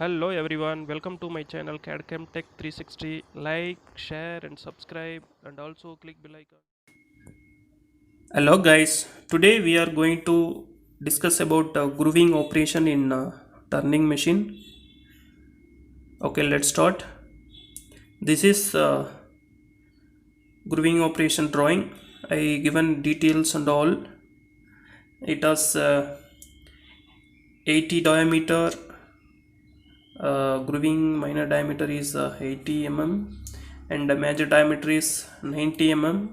Hello everyone, welcome to my channel CADCAM Tech 360. Like, share and subscribe and also click bell icon. Hello guys, today we are going to discuss about grooving operation in turning machine. Okay, let's start. This is grooving operation drawing. I given details and all. It has 80 diameter. Grooving minor diameter is 80 mm and the major diameter is 90 mm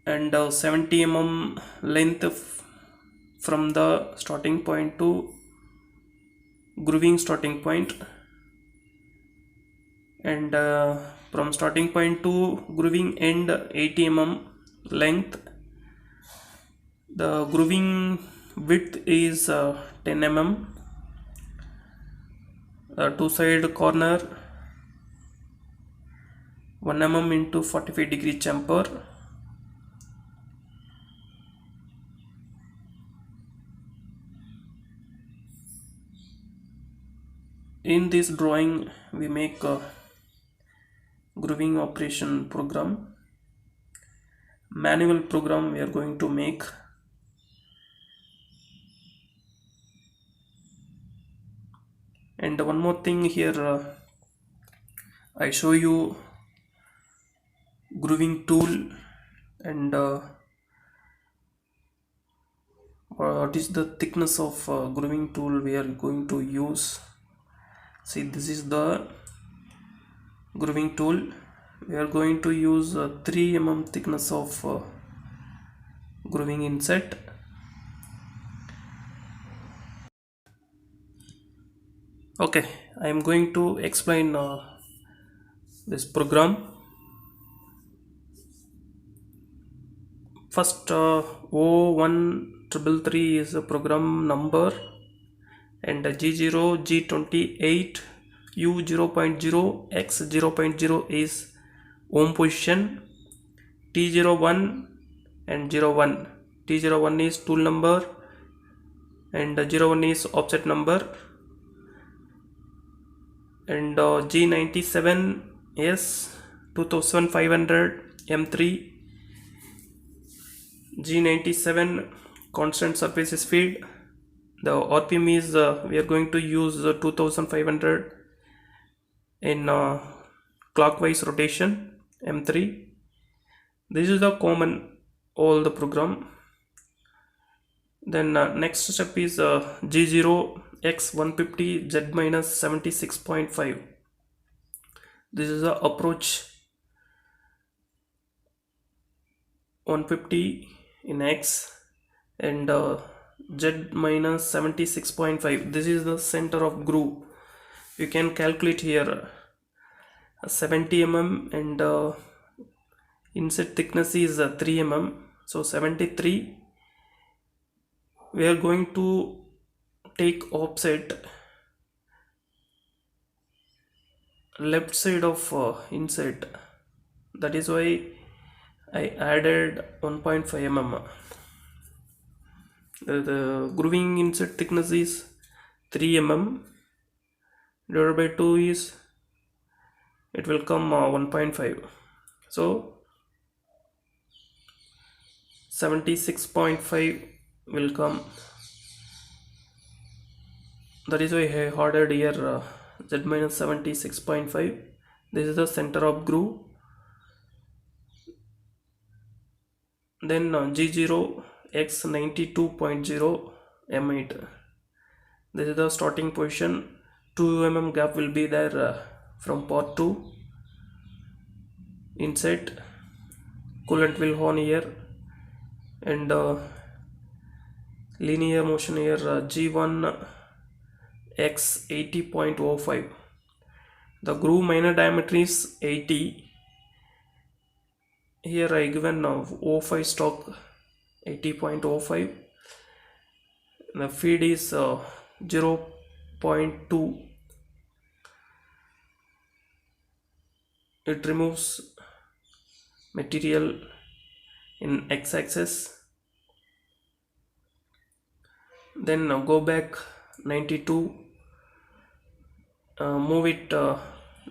and 70 mm length from the starting point to grooving starting point, and from starting point to grooving end 80 mm length. The grooving width is 10 mm. Two side corner 1 mm into 45-degree chamfer. In this drawing we make a grooving operation program, manual program we are going to make. And one more thing here, I show you grooving tool and what is the thickness of grooving tool we are going to use. See, this is the grooving tool. We are going to use 3 mm thickness of grooving inset. Okay, I am going to explain this program. First, O1333 is a program number, and G0, G28, U0.0, X0.0 is home position, T01 and 01. T01 is tool number and 01 is offset number, and G97 is 2500 M3, G97 constant surface speed. The RPM is we are going to use 2500 in clockwise rotation M3. This is the common all the program. Then next step is G0 X150 Z minus 76.5. This is the approach 150 in X and Z minus 76.5. This is the center of groove. You can calculate here 70 mm and inset thickness is 3 mm, so 73. We are going to take offset left side of inset. That is why I added 1.5 mm. The grooving inset thickness is 3 mm divided by 2 is, it will come 1.5, so 76.5 will come. That is why I ordered here Z minus 76.5. This is the center of groove. Then G0 X 92.0 M8. This is the starting position. 2 mm gap will be there from part 2. Inset coolant will on here, and linear motion here G1 X 80.05. The groove minor diameter is 80. Here I given 05 stock 80.05. The feed is 0.2. It removes material in x-axis. Then go back 92, move it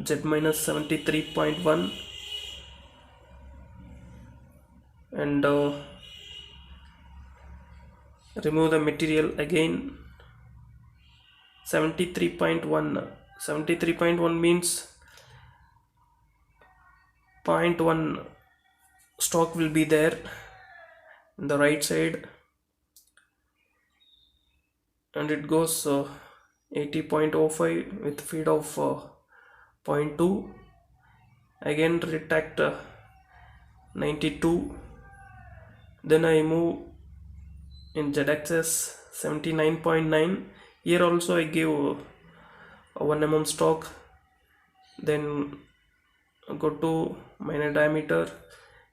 Z minus 73.1, and remove the material again. 73.1 means 0.1 stock will be there in the right side, and it goes 80.05 with feed of 0.2. again retract 92, then I move in z-axis 79.9. here also I give 1 mm stock, then go to minor diameter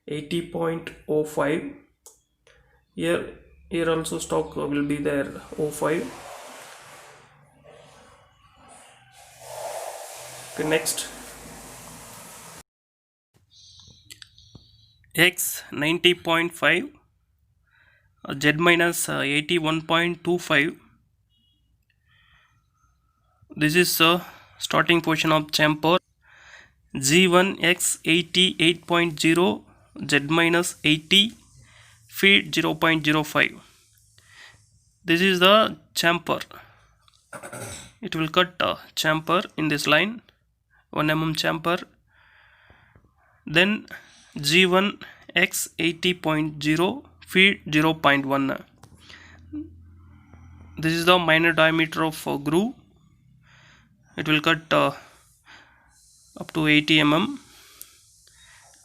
80.05. here also stock will be there 05. Okay, next X 90.5, Z minus 81.25. this is starting position of chamfer. G1 X 88.0, Z minus 80, feed 0.05. this is the chamfer. it will cut chamfer in this line, 1 mm chamfer. then G1 X 80.0, feed 0.1. this is the minor diameter of groove. it will cut up to 80 mm.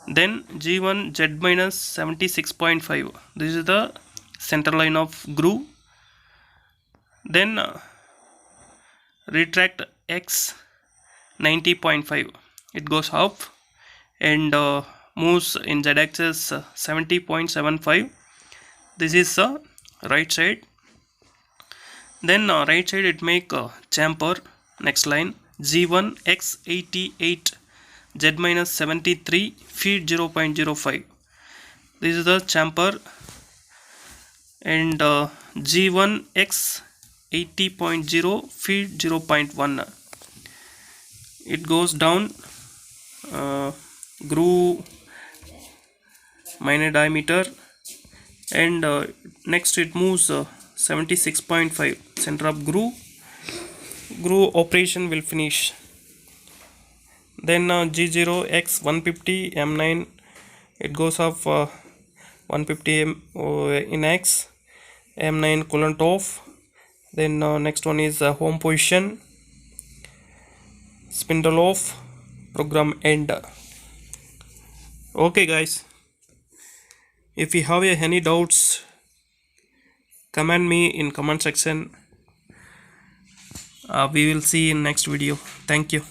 then G1 Z minus 76.5, this is the center line of groove. then retract X 90.5, it goes up and moves in Z axis 70.75. this is right side. then right side it make chamfer. next line G1 X 88, Z minus 73, feed 0.05. this is the chamfer. and G1 X 80.0, feed 0.1. it goes down groove minor diameter, and next it moves 76.5 center of groove operation will finish. then G0 X 150 M9, it goes off 150 in X, M9 coolant off. then next one is home position, spindle off, program end. Okay guys, if you have any doubts, comment me in comment section. We will see in next video. Thank you.